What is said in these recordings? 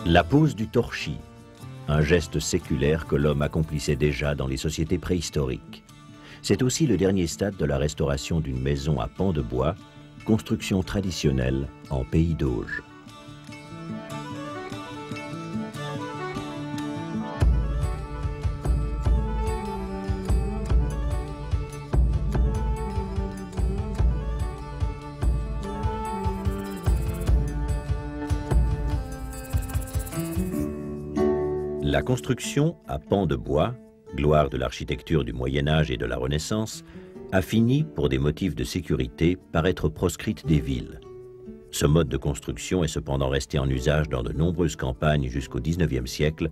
La pose du torchis, un geste séculaire que l'homme accomplissait déjà dans les sociétés préhistoriques. C'est aussi le dernier stade de la restauration d'une maison à pans de bois, construction traditionnelle en pays d'Auge. La construction à pans de bois, gloire de l'architecture du Moyen-Âge et de la Renaissance, a fini, pour des motifs de sécurité, par être proscrite des villes. Ce mode de construction est cependant resté en usage dans de nombreuses campagnes jusqu'au XIXe siècle,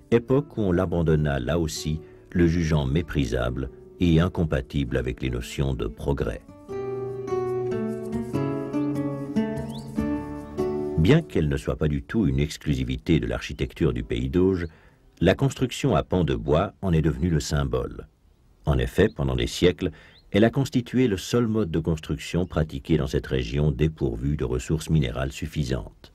époque où on l'abandonna là aussi, le jugeant méprisable et incompatible avec les notions de progrès. Bien qu'elle ne soit pas du tout une exclusivité de l'architecture du pays d'Auge, la construction à pans de bois en est devenue le symbole. En effet, pendant des siècles, elle a constitué le seul mode de construction pratiqué dans cette région dépourvue de ressources minérales suffisantes.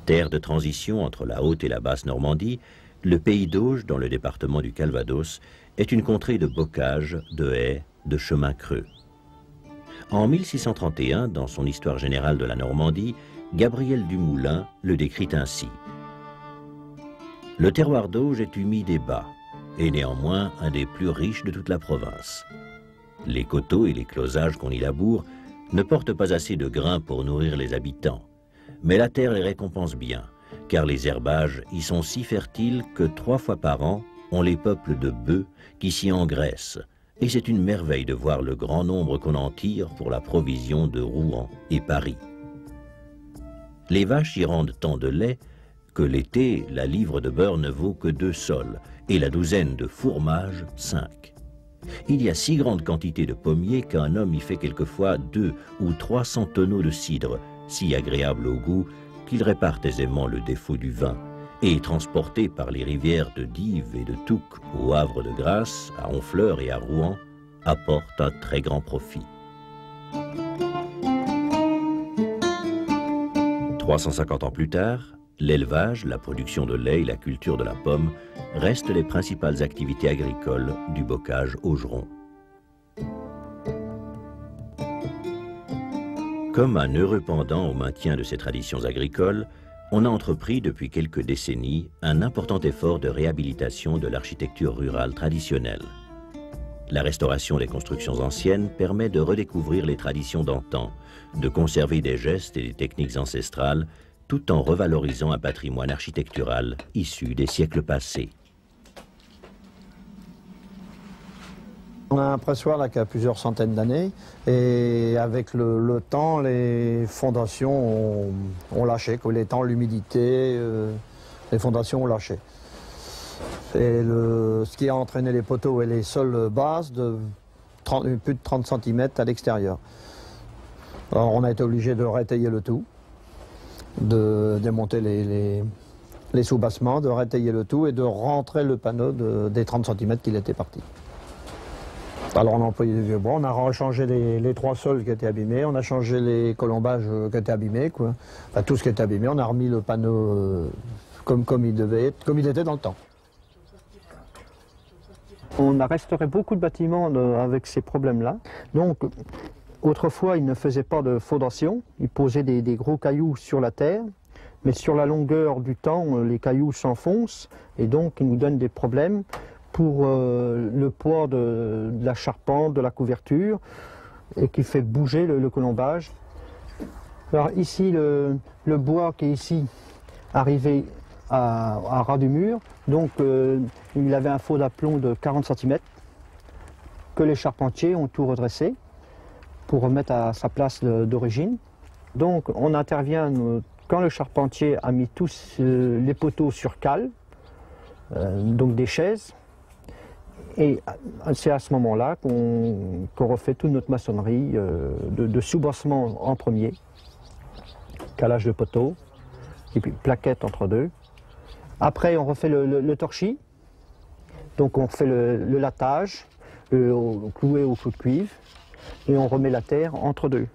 Terre de transition entre la Haute et la Basse Normandie, le pays d'Auge, dans le département du Calvados, est une contrée de bocages, de haies, de chemins creux. En 1631, dans son Histoire générale de la Normandie, Gabriel Dumoulin le décrit ainsi. Le terroir d'Auge est humide et bas, et néanmoins un des plus riches de toute la province. Les coteaux et les closages qu'on y laboure ne portent pas assez de grains pour nourrir les habitants, mais la terre les récompense bien, car les herbages y sont si fertiles que 3 fois par an, on les peuple de bœufs qui s'y engraissent, et c'est une merveille de voir le grand nombre qu'on en tire pour la provision de Rouen et Paris. Les vaches y rendent tant de lait que l'été, la livre de beurre ne vaut que 2 sols, et la douzaine de fourmages, 5. Il y a si grande quantité de pommiers qu'un homme y fait quelquefois 200 ou 300 tonneaux de cidre, si agréable au goût qu'il répare aisément le défaut du vin, et transporté par les rivières de Dives et de Touques au Havre de Grâce, à Honfleur et à Rouen, apporte un très grand profit. 350 ans plus tard, l'élevage, la production de lait et la culture de la pomme restent les principales activités agricoles du bocage augeron. Comme un heureux pendant au maintien de ces traditions agricoles, on a entrepris depuis quelques décennies un important effort de réhabilitation de l'architecture rurale traditionnelle. La restauration des constructions anciennes permet de redécouvrir les traditions d'antan, de conserver des gestes et des techniques ancestrales, tout en revalorisant un patrimoine architectural issu des siècles passés. On a un pressoir là qui a plusieurs centaines d'années et avec le temps, les fondations ont lâché. Les temps, l'humidité, les fondations ont lâché. Et ce qui a entraîné les poteaux et les sols basses de plus de 30 cm à l'extérieur. Alors on a été obligé de rétailler le tout, de démonter les sous-bassements, de rétailler le tout et de rentrer le panneau des 30 cm qu'il était parti. Alors on a employé des vieux bois, on a rechangé les 3 sols qui étaient abîmés, on a changé les colombages qui étaient abîmés, quoi. Enfin, tout ce qui était abîmé, on a remis le panneau comme il devait être, comme il était dans le temps. On a restauré beaucoup de bâtiments avec ces problèmes-là. Donc, autrefois, ils ne faisaient pas de fondation, ils posaient des gros cailloux sur la terre, mais sur la longueur du temps, les cailloux s'enfoncent et donc ils nous donnent des problèmes pour le poids de la charpente, de la couverture, et qui fait bouger le colombage. Alors ici, le bois qui est ici, arrivé à ras du mur, donc il avait un faux d'aplomb de 40 cm, que les charpentiers ont tout redressé pour remettre à sa place d'origine. Donc on intervient quand le charpentier a mis tous les poteaux sur cale, donc des chaises, et c'est à ce moment-là qu'on refait toute notre maçonnerie de soubassement en premier, calage de poteaux, et puis plaquettes entre deux. Après on refait le torchis, donc on fait le latage, cloué au clou de cuivre, et on remet la terre entre deux.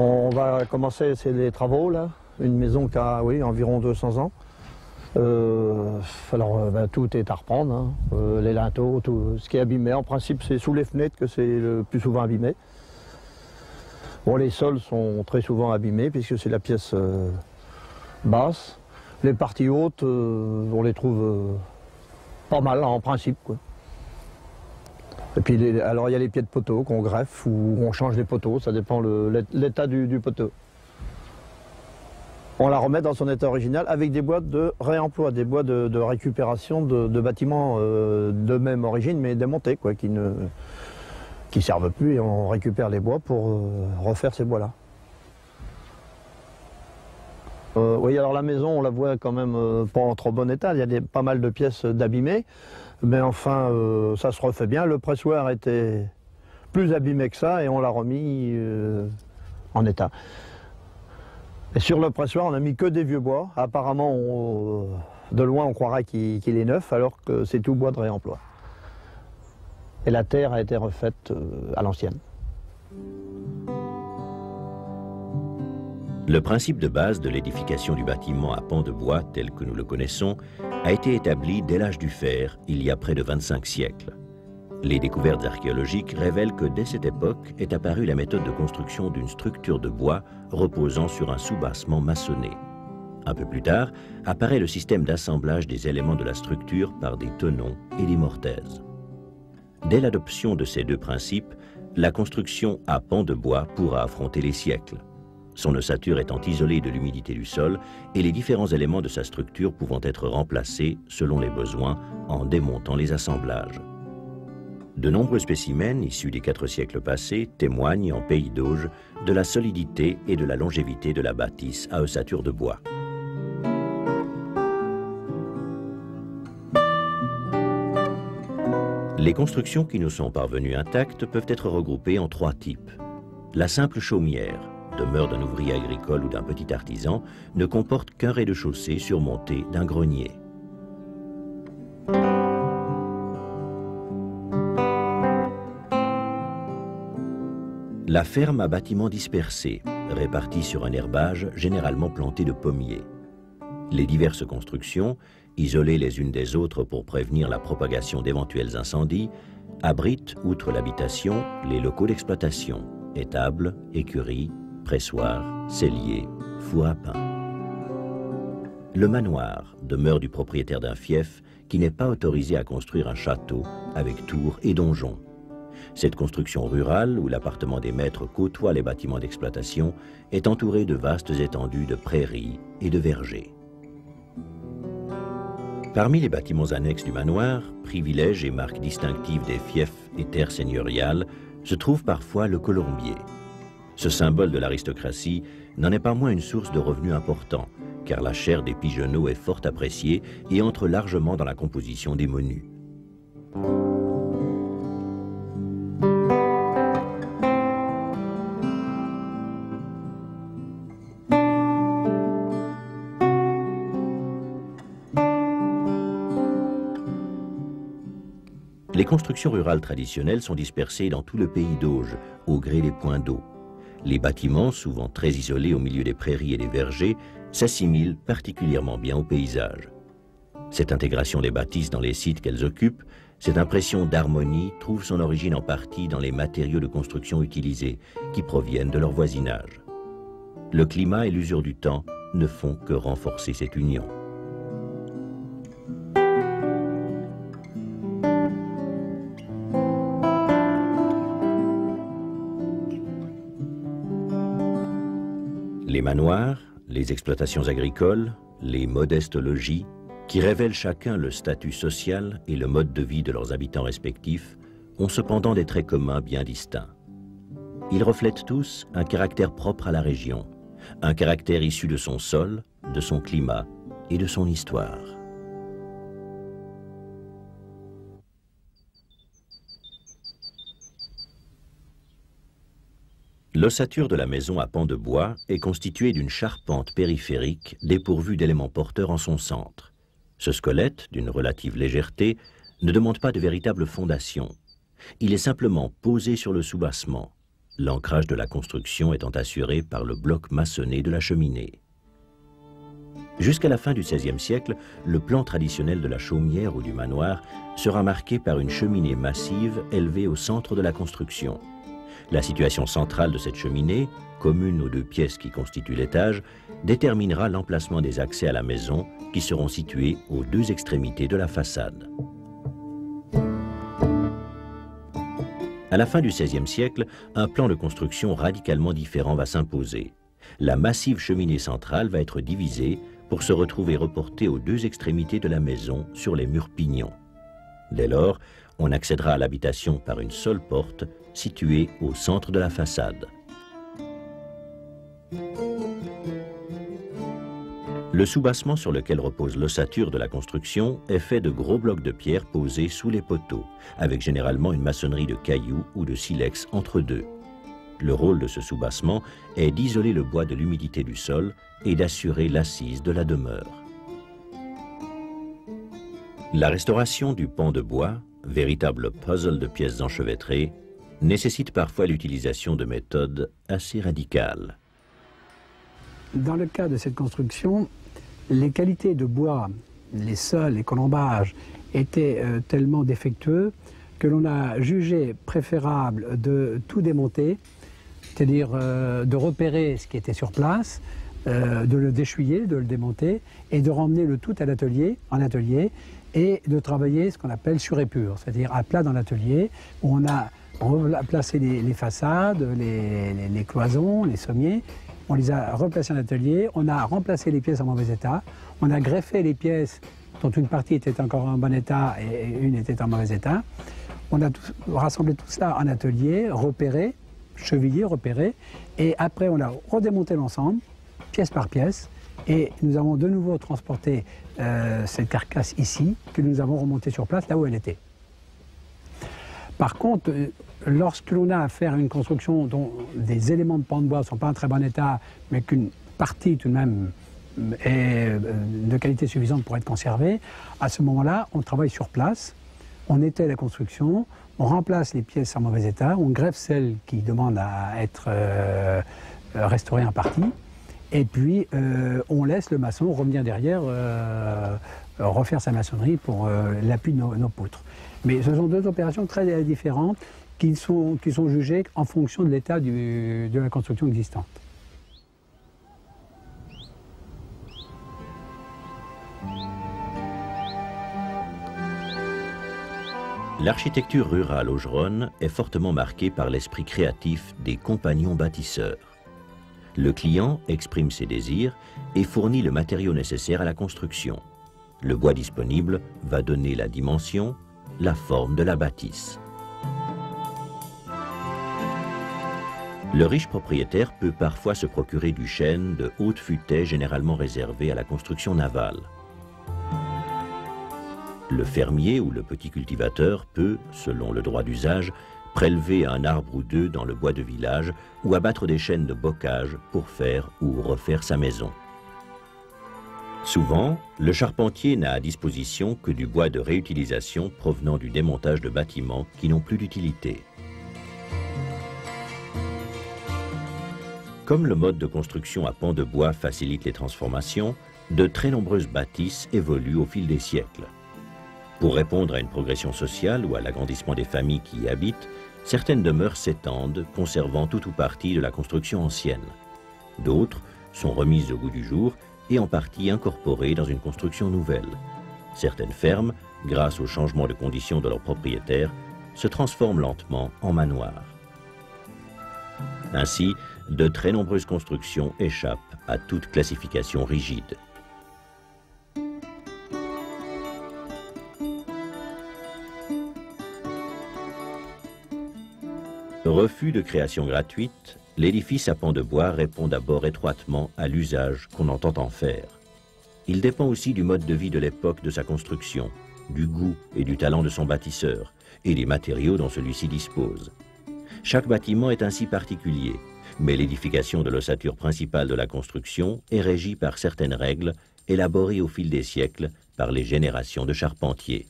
On va commencer, c'est les travaux là, une maison qui a environ 200 ans. Tout est à reprendre, hein. Les linteaux, tout ce qui est abîmé. En principe, c'est sous les fenêtres que c'est le plus souvent abîmé. Bon, les sols sont très souvent abîmés puisque c'est la pièce basse. Les parties hautes, on les trouve pas mal en principe, quoi. Et puis alors il y a les pieds de poteau qu'on greffe ou on change les poteaux, ça dépend l'état du poteau. On la remet dans son état original avec des boîtes de réemploi, des boîtes de récupération de bâtiments de même origine mais démontés, quoi, qui ne servent plus, et on récupère les bois pour refaire ces bois-là. Oui, alors la maison, on la voit quand même pas en trop bon état, il y a pas mal de pièces d'abîmées, mais enfin, ça se refait bien. Le pressoir était plus abîmé que ça et on l'a remis en état. Et sur le pressoir, on n'a mis que des vieux bois. Apparemment, de loin, on croirait qu'il est neuf, alors que c'est tout bois de réemploi. Et la terre a été refaite à l'ancienne. Le principe de base de l'édification du bâtiment à pans de bois, tel que nous le connaissons, a été établi dès l'âge du fer, il y a près de 25 siècles. Les découvertes archéologiques révèlent que dès cette époque est apparue la méthode de construction d'une structure de bois reposant sur un soubassement maçonné. Un peu plus tard, apparaît le système d'assemblage des éléments de la structure par des tenons et des mortaises. Dès l'adoption de ces deux principes, la construction à pans de bois pourra affronter les siècles, son ossature étant isolée de l'humidité du sol et les différents éléments de sa structure pouvant être remplacés selon les besoins en démontant les assemblages. De nombreux spécimens issus des 4 siècles passés témoignent en Pays d'Auge de la solidité et de la longévité de la bâtisse à ossature de bois. Les constructions qui nous sont parvenues intactes peuvent être regroupées en 3 types. La simple chaumière, demeure d'un ouvrier agricole ou d'un petit artisan, ne comporte qu'un rez-de-chaussée surmonté d'un grenier. La ferme à bâtiments dispersés, répartis sur un herbage généralement planté de pommiers. Les diverses constructions, isolées les unes des autres pour prévenir la propagation d'éventuels incendies, abritent, outre l'habitation, les locaux d'exploitation, étables, écuries, pressoirs, celliers, fours à pain. Le manoir, demeure du propriétaire d'un fief qui n'est pas autorisé à construire un château avec tours et donjons. Cette construction rurale, où l'appartement des maîtres côtoie les bâtiments d'exploitation, est entourée de vastes étendues de prairies et de vergers. Parmi les bâtiments annexes du manoir, privilèges et marques distinctives des fiefs et terres seigneuriales, se trouve parfois le colombier. Ce symbole de l'aristocratie n'en est pas moins une source de revenus importants, car la chair des pigeonneaux est fort appréciée et entre largement dans la composition des menus. Les constructions rurales traditionnelles sont dispersées dans tout le pays d'Auge, au gré des points d'eau. Les bâtiments, souvent très isolés au milieu des prairies et des vergers, s'assimilent particulièrement bien au paysage. Cette intégration des bâtisses dans les sites qu'elles occupent, cette impression d'harmonie trouve son origine en partie dans les matériaux de construction utilisés, qui proviennent de leur voisinage. Le climat et l'usure du temps ne font que renforcer cette union. Les manoirs, les exploitations agricoles, les modestes logis, qui révèlent chacun le statut social et le mode de vie de leurs habitants respectifs, ont cependant des traits communs bien distincts. Ils reflètent tous un caractère propre à la région, un caractère issu de son sol, de son climat et de son histoire. L'ossature de la maison à pans de bois est constituée d'une charpente périphérique dépourvue d'éléments porteurs en son centre. Ce squelette, d'une relative légèreté, ne demande pas de véritable fondation. Il est simplement posé sur le soubassement. l'ancrage de la construction étant assuré par le bloc maçonné de la cheminée. Jusqu'à la fin du XVIe siècle, le plan traditionnel de la chaumière ou du manoir sera marqué par une cheminée massive élevée au centre de la construction. La situation centrale de cette cheminée, commune aux deux pièces qui constituent l'étage, déterminera l'emplacement des accès à la maison qui seront situés aux deux extrémités de la façade. À la fin du XVIe siècle, un plan de construction radicalement différent va s'imposer. La massive cheminée centrale va être divisée pour se retrouver reportée aux deux extrémités de la maison sur les murs pignons. Dès lors, on accédera à l'habitation par une seule porte située au centre de la façade. Le soubassement sur lequel repose l'ossature de la construction est fait de gros blocs de pierre posés sous les poteaux, avec généralement une maçonnerie de cailloux ou de silex entre deux. Le rôle de ce soubassement est d'isoler le bois de l'humidité du sol et d'assurer l'assise de la demeure. La restauration du pan de bois, véritable puzzle de pièces enchevêtrées, nécessite parfois l'utilisation de méthodes assez radicales. Dans le cas de cette construction, les qualités de bois, les sols, les colombages étaient tellement défectueux que l'on a jugé préférable de tout démonter, c'est-à-dire de repérer ce qui était sur place, de le déchuiller, de le démonter et de ramener le tout à l'atelier, en atelier, et de travailler ce qu'on appelle sur épure, c'est-à-dire à plat dans l'atelier où on a replacé les façades, les cloisons, les sommiers. On les a replacés en atelier, on a remplacé les pièces en mauvais état, on a greffé les pièces dont une partie était encore en bon état et une était en mauvais état. On a rassemblé tout cela en atelier, repéré, chevillé, repéré, et après on a redémonté l'ensemble, pièce par pièce, et nous avons de nouveau transporté cette carcasse ici, que nous avons remontée sur place, là où elle était. Par contre, lorsque l'on a affaire à une construction dont des éléments de pan de bois ne sont pas en très bon état, mais qu'une partie tout de même est de qualité suffisante pour être conservée, à ce moment-là, on travaille sur place, on étaie la construction, on remplace les pièces en mauvais état, on greffe celles qui demandent à être restaurées en partie, et puis on laisse le maçon revenir derrière, refaire sa maçonnerie pour l'appui de nos poutres. Mais ce sont deux opérations très différentes qui sont jugées en fonction de l'état de la construction existante. L'architecture rurale augeronne est fortement marquée par l'esprit créatif des compagnons bâtisseurs. Le client exprime ses désirs et fournit le matériau nécessaire à la construction. Le bois disponible va donner la dimension, la forme de la bâtisse. Le riche propriétaire peut parfois se procurer du chêne de haute futaie généralement réservé à la construction navale. Le fermier ou le petit cultivateur peut, selon le droit d'usage, prélever un arbre ou deux dans le bois de village ou abattre des chênes de bocage pour faire ou refaire sa maison. Souvent, le charpentier n'a à disposition que du bois de réutilisation provenant du démontage de bâtiments qui n'ont plus d'utilité. Comme le mode de construction à pan de bois facilite les transformations, de très nombreuses bâtisses évoluent au fil des siècles. Pour répondre à une progression sociale ou à l'agrandissement des familles qui y habitent, certaines demeures s'étendent, conservant tout ou partie de la construction ancienne. D'autres sont remises au goût du jour et en partie incorporées dans une construction nouvelle. Certaines fermes, grâce au changement de conditions de leurs propriétaires, se transforment lentement en manoirs. Ainsi, de très nombreuses constructions échappent à toute classification rigide. Refus de création gratuite, l'édifice à pan de bois répond d'abord étroitement à l'usage qu'on entend en faire. Il dépend aussi du mode de vie de l'époque de sa construction, du goût et du talent de son bâtisseur, et des matériaux dont celui-ci dispose. Chaque bâtiment est ainsi particulier, mais l'édification de l'ossature principale de la construction est régie par certaines règles élaborées au fil des siècles par les générations de charpentiers.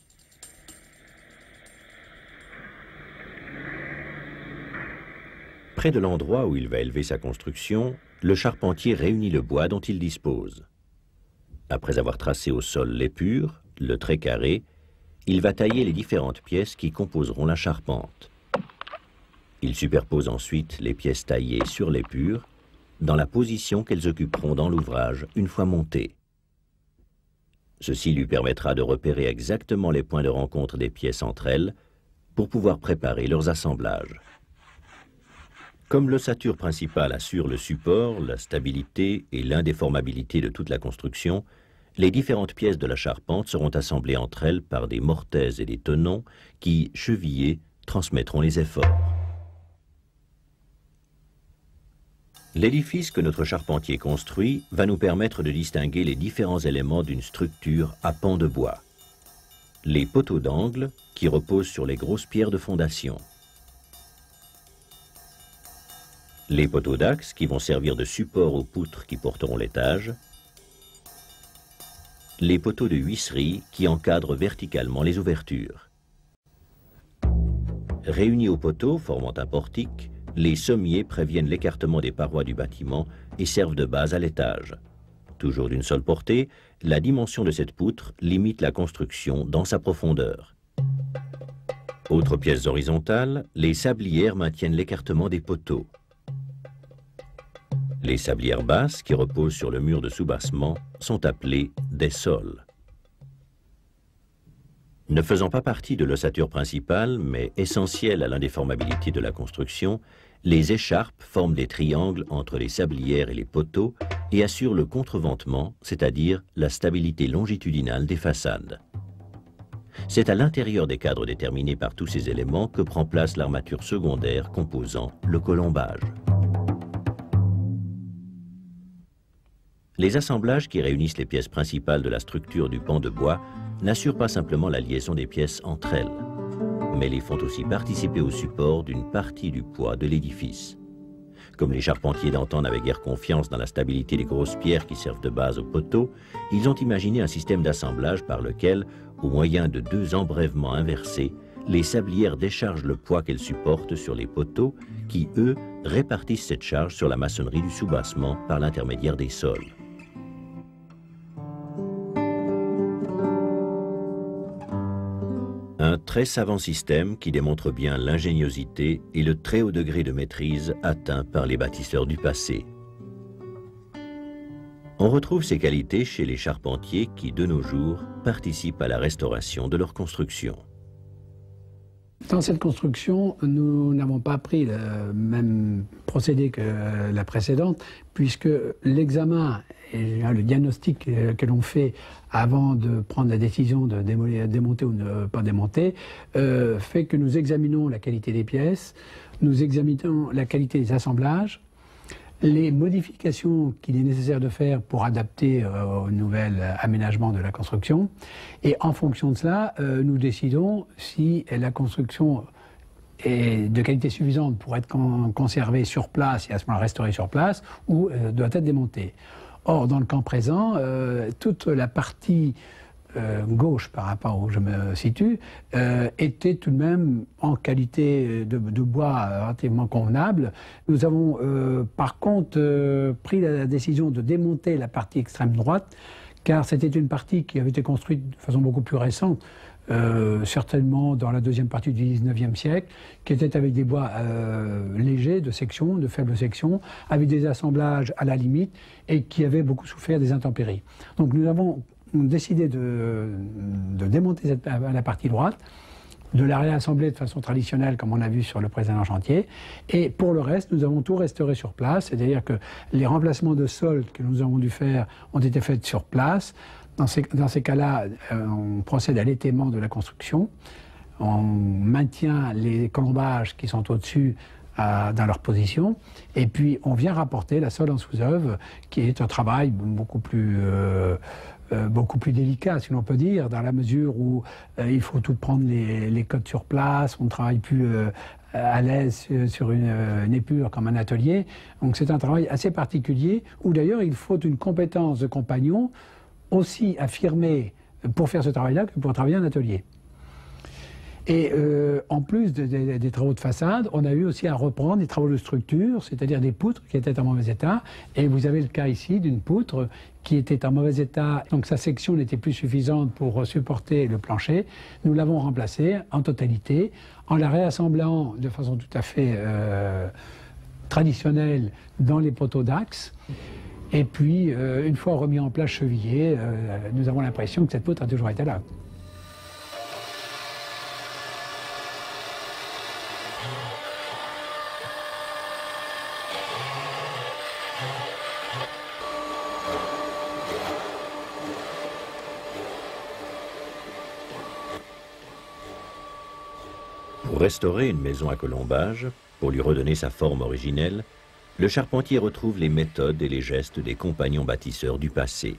Près de l'endroit où il va élever sa construction, le charpentier réunit le bois dont il dispose. Après avoir tracé au sol l'épure, le trait carré, il va tailler les différentes pièces qui composeront la charpente. Il superpose ensuite les pièces taillées sur l'épure dans la position qu'elles occuperont dans l'ouvrage une fois montées. Ceci lui permettra de repérer exactement les points de rencontre des pièces entre elles pour pouvoir préparer leurs assemblages. Comme l'ossature principale assure le support, la stabilité et l'indéformabilité de toute la construction, les différentes pièces de la charpente seront assemblées entre elles par des mortaises et des tenons qui, chevillés, transmettront les efforts. L'édifice que notre charpentier construit va nous permettre de distinguer les différents éléments d'une structure à pans de bois. Les poteaux d'angle qui reposent sur les grosses pierres de fondation. Les poteaux d'axe qui vont servir de support aux poutres qui porteront l'étage. Les poteaux de huisserie qui encadrent verticalement les ouvertures. Réunis aux poteaux formant un portique, les sommiers préviennent l'écartement des parois du bâtiment et servent de base à l'étage. Toujours d'une seule portée, la dimension de cette poutre limite la construction dans sa profondeur. Autres pièces horizontales, les sablières maintiennent l'écartement des poteaux. Les sablières basses, qui reposent sur le mur de soubassement, sont appelées des sols. Ne faisant pas partie de l'ossature principale, mais essentielle à l'indéformabilité de la construction, les écharpes forment des triangles entre les sablières et les poteaux et assurent le contreventement, c'est-à-dire la stabilité longitudinale des façades. C'est à l'intérieur des cadres déterminés par tous ces éléments que prend place l'armature secondaire composant le colombage. Les assemblages qui réunissent les pièces principales de la structure du pan de bois n'assurent pas simplement la liaison des pièces entre elles, mais les font aussi participer au support d'une partie du poids de l'édifice. Comme les charpentiers d'antan n'avaient guère confiance dans la stabilité des grosses pierres qui servent de base aux poteaux, ils ont imaginé un système d'assemblage par lequel, au moyen de deux embrèvements inversés, les sablières déchargent le poids qu'elles supportent sur les poteaux qui, eux, répartissent cette charge sur la maçonnerie du soubassement par l'intermédiaire des sols. Un très savant système qui démontre bien l'ingéniosité et le très haut degré de maîtrise atteint par les bâtisseurs du passé. On retrouve ces qualités chez les charpentiers qui, de nos jours, participent à la restauration de leur construction. Dans cette construction, nous n'avons pas pris le même procédé que la précédente, puisque l'examen et le diagnostic que l'on fait avant de prendre la décision de démonter ou ne pas démonter fait que nous examinons la qualité des pièces, nous examinons la qualité des assemblages, les modifications qu'il est nécessaire de faire pour adapter au nouvel aménagement de la construction. Et en fonction de cela, nous décidons si la construction est de qualité suffisante pour être conservée sur place et à ce moment-là restaurée sur place ou doit être démontée. Or, dans le cas présent, toute la partie gauche par rapport où je me situe, était tout de même en qualité de bois relativement convenable. Nous avons par contre pris la décision de démonter la partie extrême droite, car c'était une partie qui avait été construite de façon beaucoup plus récente, certainement dans la deuxième partie du 19e siècle, qui était avec des bois légers, de section, de faible section, avec des assemblages à la limite, et qui avait beaucoup souffert des intempéries. Donc nous avons décidé de démonter la partie droite, de la réassembler de façon traditionnelle comme on a vu sur le précédent chantier, et pour le reste nous avons tout restauré sur place, c'est-à-dire que les remplacements de sol que nous avons dû faire ont été faits sur place. Dans ces cas-là, on procède à l'étaiement de la construction, on maintient les colombages qui sont au-dessus dans leur position, et puis on vient rapporter la sole en sous-œuvre, qui est un travail beaucoup plus délicat, si l'on peut dire, dans la mesure où il faut tout prendre les codes sur place, on ne travaille plus à l'aise sur une épure comme un atelier. Donc c'est un travail assez particulier, où d'ailleurs il faut une compétence de compagnon aussi affirmée pour faire ce travail-là que pour travailler en atelier. Et en plus des travaux de façade, on a eu aussi à reprendre des travaux de structure, c'est-à-dire des poutres qui étaient en mauvais état. Et vous avez le cas ici d'une poutre qui était en mauvais état, donc sa section n'était plus suffisante pour supporter le plancher. Nous l'avons remplacée en totalité, en la réassemblant de façon tout à fait traditionnelle dans les poteaux d'axe. Et puis, une fois remis en place chevillé, nous avons l'impression que cette poutre a toujours été là. Pour restaurer une maison à colombage, pour lui redonner sa forme originelle, le charpentier retrouve les méthodes et les gestes des compagnons bâtisseurs du passé.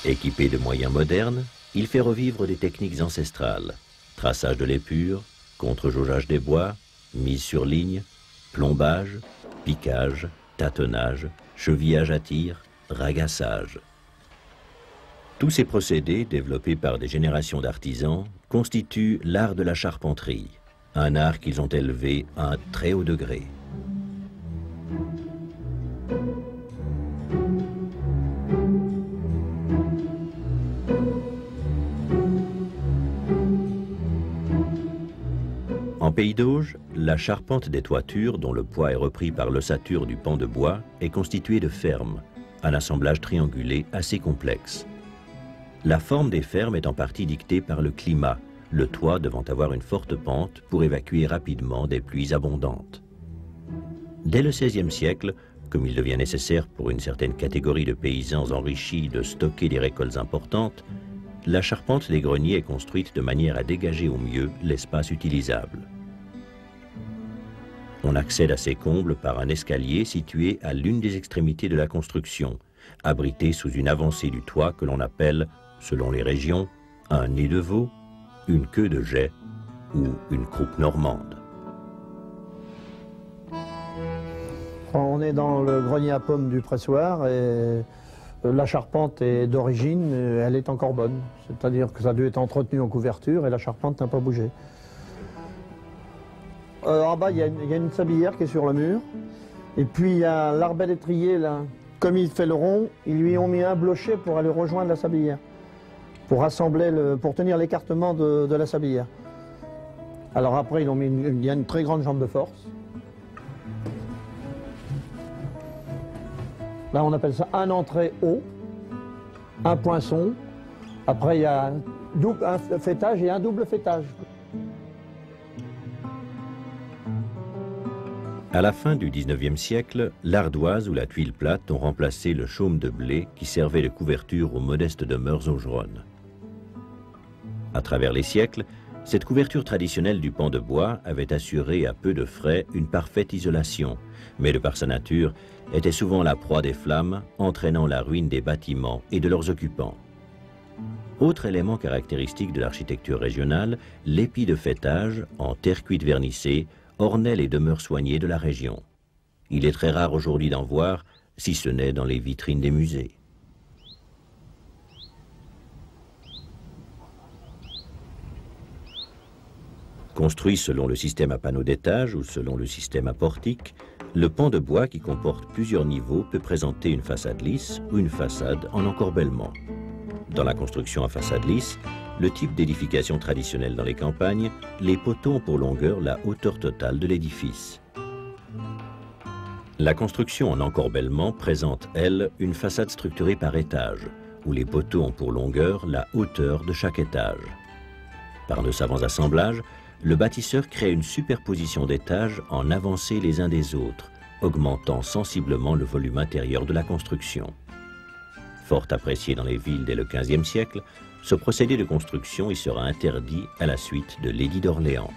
Équipé de moyens modernes, il fait revivre des techniques ancestrales, traçage de l'épure, contre-jaugeage des bois, mise sur ligne, plombage, piquage, tâtonnage, chevillage à tir, ragassage. Tous ces procédés, développés par des générations d'artisans, constituent l'art de la charpenterie, un art qu'ils ont élevé à un très haut degré. En Pays d'Auge, la charpente des toitures, dont le poids est repris par l'ossature du pan de bois, est constituée de fermes, un assemblage triangulé assez complexe. La forme des fermes est en partie dictée par le climat, le toit devant avoir une forte pente pour évacuer rapidement des pluies abondantes. Dès le XVIe siècle, comme il devient nécessaire pour une certaine catégorie de paysans enrichis de stocker des récoltes importantes, la charpente des greniers est construite de manière à dégager au mieux l'espace utilisable. On accède à ces combles par un escalier situé à l'une des extrémités de la construction, abrité sous une avancée du toit que l'on appelle, selon les régions, un nid de veau, une queue de jet ou une croupe normande. On est dans le grenier à pommes du pressoir et la charpente est d'origine, elle est encore bonne. C'est-à-dire que ça a dû être entretenu en couverture et la charpente n'a pas bougé. En bas, il y a une sablière qui est sur le mur. Et puis il y a l'arbalétrier là. Comme il fait le rond, ils lui ont mis un blocher pour aller rejoindre la sablière. Pour assembler pour tenir l'écartement de la sablière. Alors après, il y a une très grande jambe de force. Là, on appelle ça un entrée haut, un poinçon. Après, il y a un fêtage et un double fêtage. À la fin du XIXe siècle, l'ardoise ou la tuile plate ont remplacé le chaume de blé qui servait de couverture aux modestes demeures augeronnes. À travers les siècles, cette couverture traditionnelle du pan de bois avait assuré à peu de frais une parfaite isolation, mais de par sa nature, était souvent la proie des flammes, entraînant la ruine des bâtiments et de leurs occupants. Autre élément caractéristique de l'architecture régionale, l'épi de fêtage, en terre cuite vernissée, ornait les demeures soignées de la région. Il est très rare aujourd'hui d'en voir, si ce n'est dans les vitrines des musées. Construit selon le système à panneaux d'étage ou selon le système à portique, le pan de bois qui comporte plusieurs niveaux peut présenter une façade lisse ou une façade en encorbellement. Dans la construction à façade lisse, le type d'édification traditionnelle dans les campagnes, les poteaux ont pour longueur la hauteur totale de l'édifice. La construction en encorbellement présente, elle, une façade structurée par étage, où les poteaux ont pour longueur la hauteur de chaque étage. Par de savants assemblages, le bâtisseur crée une superposition d'étages en avancée les uns des autres, augmentant sensiblement le volume intérieur de la construction. Fort apprécié dans les villes dès le XVe siècle, ce procédé de construction y sera interdit à la suite de l'édit d'Orléans.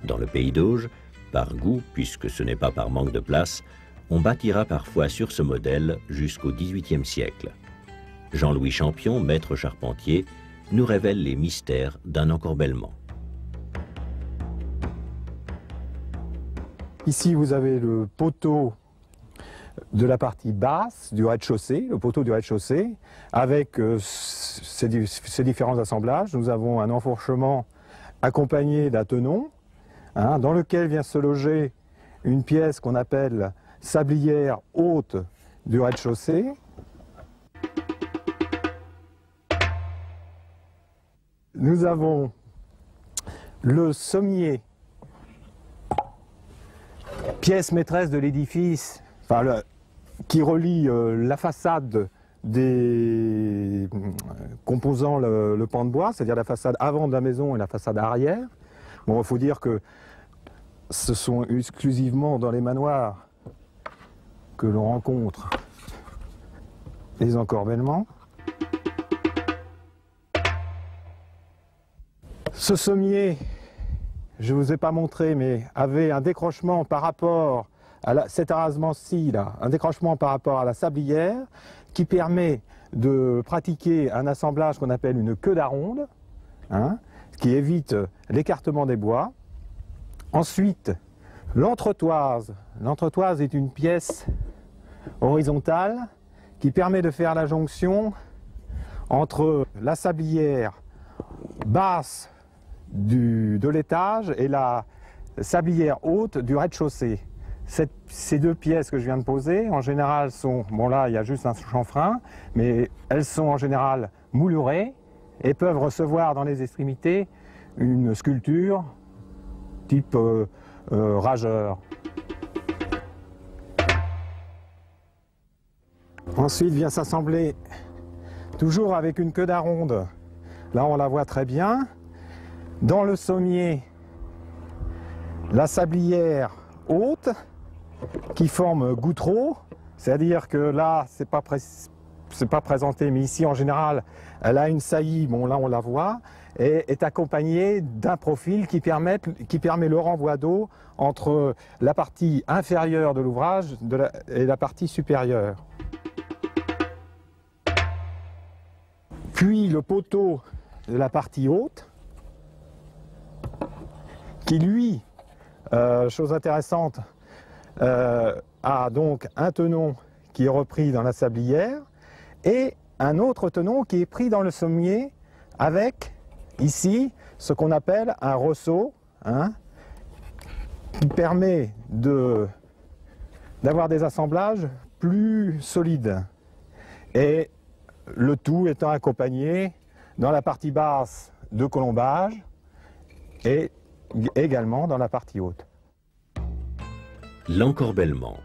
Dans le Pays d'Auge, par goût, puisque ce n'est pas par manque de place, on bâtira parfois sur ce modèle jusqu'au XVIIIe siècle. Jean-Louis Champion, maître charpentier, nous révèle les mystères d'un encorbellement. Ici, vous avez le poteau de la partie basse du rez-de-chaussée, le poteau du rez-de-chaussée, avec ces différents assemblages. Nous avons un enfourchement accompagné d'un tenon, hein, dans lequel vient se loger une pièce qu'on appelle sablière haute du rez-de-chaussée. Nous avons le sommier, pièce maîtresse de l'édifice, enfin, qui relie la façade des composant le pan de bois, c'est-à-dire la façade avant de la maison et la façade arrière. Bon, il faut dire que ce sont exclusivement dans les manoirs que l'on rencontre les encorbellements. Ce sommier, je ne vous ai pas montré, mais avait un décrochement par rapport à cet arasement-ci, un décrochement par rapport à la sablière, qui permet de pratiquer un assemblage qu'on appelle une queue d'aronde, hein, qui évite l'écartement des bois. Ensuite, l'entretoise. L'entretoise est une pièce horizontale qui permet de faire la jonction entre la sablière basse de l'étage et la sablière haute du rez-de-chaussée. Ces deux pièces que je viens de poser, en général, sont, bon là il y a juste un chanfrein, mais elles sont en général moulurées et peuvent recevoir dans les extrémités une sculpture type rageur. Ensuite vient s'assembler, toujours avec une queue d'aronde, là on la voit très bien, dans le sommier, la sablière haute qui forme goutreau, c'est-à-dire que là c'est pas présenté, mais ici en général elle a une saillie, bon là on la voit, et est accompagnée d'un profil qui permet le renvoi d'eau entre la partie inférieure de l'ouvrage et la partie supérieure. Puis le poteau de la partie haute, qui lui, chose intéressante, a donc un tenon qui est repris dans la sablière et un autre tenon qui est pris dans le sommier avec, ici, ce qu'on appelle un ressaut, hein, qui permet d'avoir des assemblages plus solides. Et le tout étant accompagné dans la partie basse de colombage et également dans la partie haute. L'encorbellement,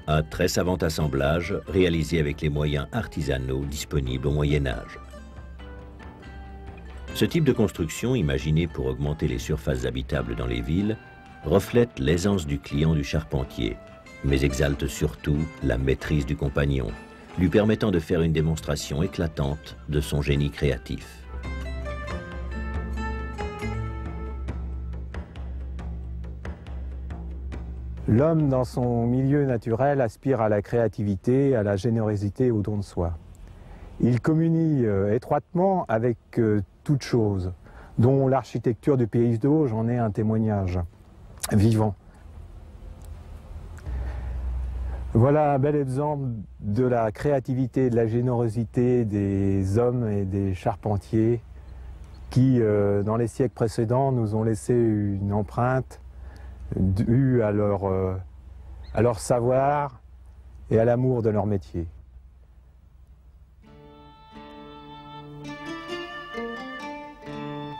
un très savant assemblage réalisé avec les moyens artisanaux disponibles au Moyen-Âge. Ce type de construction, imaginé pour augmenter les surfaces habitables dans les villes, reflète l'aisance du client du charpentier, mais exalte surtout la maîtrise du compagnon, lui permettant de faire une démonstration éclatante de son génie créatif. L'homme, dans son milieu naturel, aspire à la créativité, à la générosité, au don de soi. Il communie étroitement avec toute chose, dont l'architecture du Pays d'Auge en est un témoignage vivant. Voilà un bel exemple de la créativité et de la générosité des hommes et des charpentiers qui, dans les siècles précédents, nous ont laissé une empreinte due à leur savoir et à l'amour de leur métier.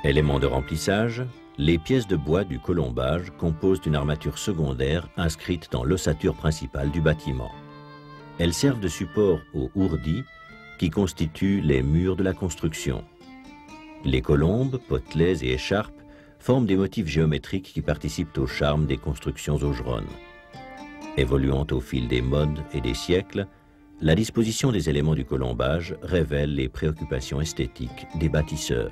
Éléments de remplissage, les pièces de bois du colombage composent une armature secondaire inscrite dans l'ossature principale du bâtiment. Elles servent de support aux ourdis qui constituent les murs de la construction. Les colombes, potelets et écharpes forment des motifs géométriques qui participent au charme des constructions augeronnes. Évoluant au fil des modes et des siècles, la disposition des éléments du colombage révèle les préoccupations esthétiques des bâtisseurs.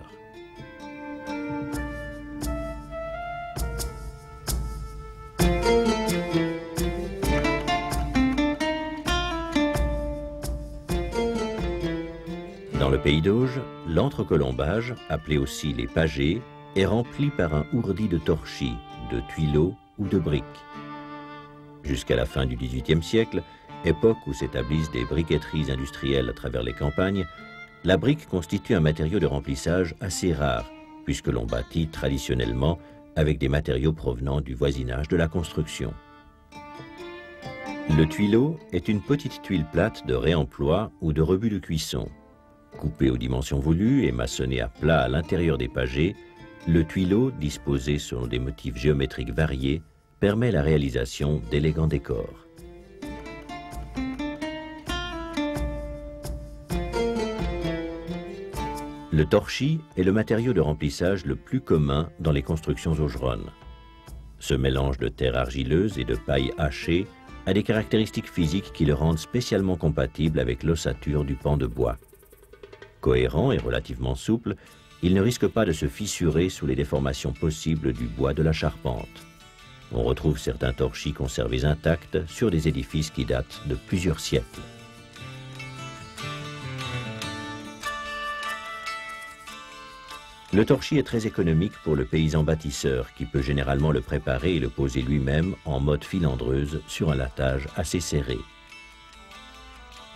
Dans le Pays d'Auge, l'entrecolombage, appelé aussi les pagés, est rempli par un ourdi de torchis, de tuileaux ou de briques. Jusqu'à la fin du XVIIIe siècle, époque où s'établissent des briqueteries industrielles à travers les campagnes, la brique constitue un matériau de remplissage assez rare, puisque l'on bâtit traditionnellement avec des matériaux provenant du voisinage de la construction. Le tuileau est une petite tuile plate de réemploi ou de rebut de cuisson. Coupé aux dimensions voulues et maçonné à plat à l'intérieur des pagés, le tuileau, disposé selon des motifs géométriques variés, permet la réalisation d'élégants décors. Le torchis est le matériau de remplissage le plus commun dans les constructions augeronnes. Ce mélange de terre argileuse et de paille hachée a des caractéristiques physiques qui le rendent spécialement compatible avec l'ossature du pan de bois. Cohérent et relativement souple, il ne risque pas de se fissurer sous les déformations possibles du bois de la charpente. On retrouve certains torchis conservés intacts sur des édifices qui datent de plusieurs siècles. Le torchis est très économique pour le paysan bâtisseur qui peut généralement le préparer et le poser lui-même en mode filandreuse sur un lattage assez serré.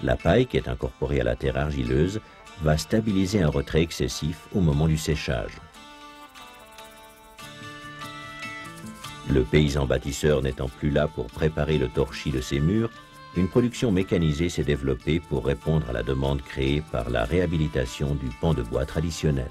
La paille qui est incorporée à la terre argileuse va stabiliser un retrait excessif au moment du séchage. Le paysan bâtisseur n'étant plus là pour préparer le torchis de ses murs, une production mécanisée s'est développée pour répondre à la demande créée par la réhabilitation du pan de bois traditionnel.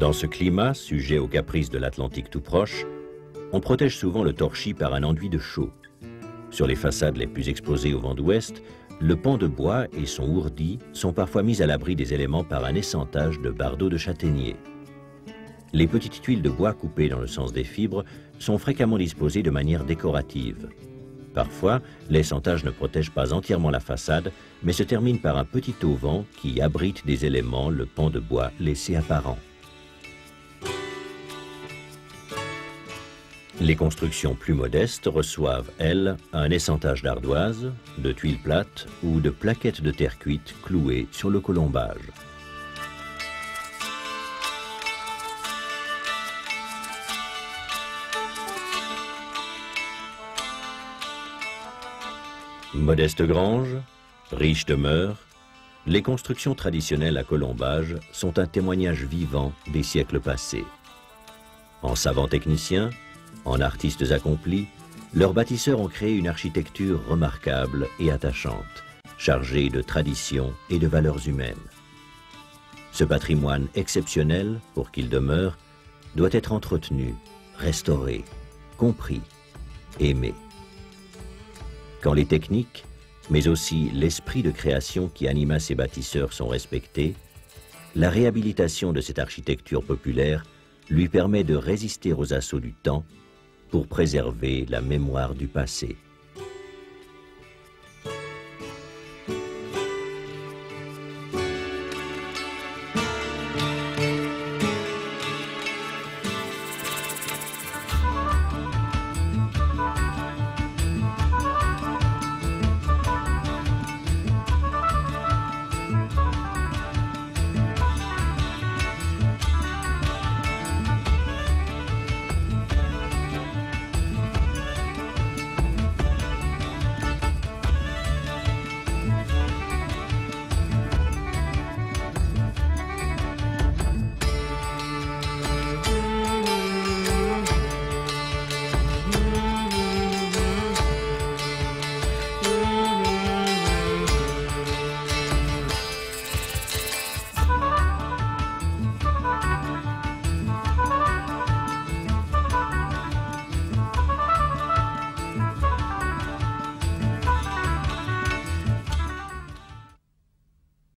Dans ce climat, sujet aux caprices de l'Atlantique tout proche, on protège souvent le torchis par un enduit de chaux. Sur les façades les plus exposées au vent d'ouest, le pan de bois et son ourdi sont parfois mis à l'abri des éléments par un essentage de bardeaux de châtaignier. Les petites tuiles de bois coupées dans le sens des fibres sont fréquemment disposées de manière décorative. Parfois, l'essentage ne protège pas entièrement la façade, mais se termine par un petit auvent qui abrite des éléments le pan de bois laissé apparent. Les constructions plus modestes reçoivent, elles, un essentage d'ardoise, de tuiles plates ou de plaquettes de terre cuite clouées sur le colombage. Modeste grange, riche demeure, les constructions traditionnelles à colombage sont un témoignage vivant des siècles passés. En savants techniciens, en artistes accomplis, leurs bâtisseurs ont créé une architecture remarquable et attachante, chargée de traditions et de valeurs humaines. Ce patrimoine exceptionnel, pour qu'il demeure, doit être entretenu, restauré, compris, aimé. Quand les techniques, mais aussi l'esprit de création qui anima ces bâtisseurs sont respectés, la réhabilitation de cette architecture populaire lui permet de résister aux assauts du temps pour préserver la mémoire du passé.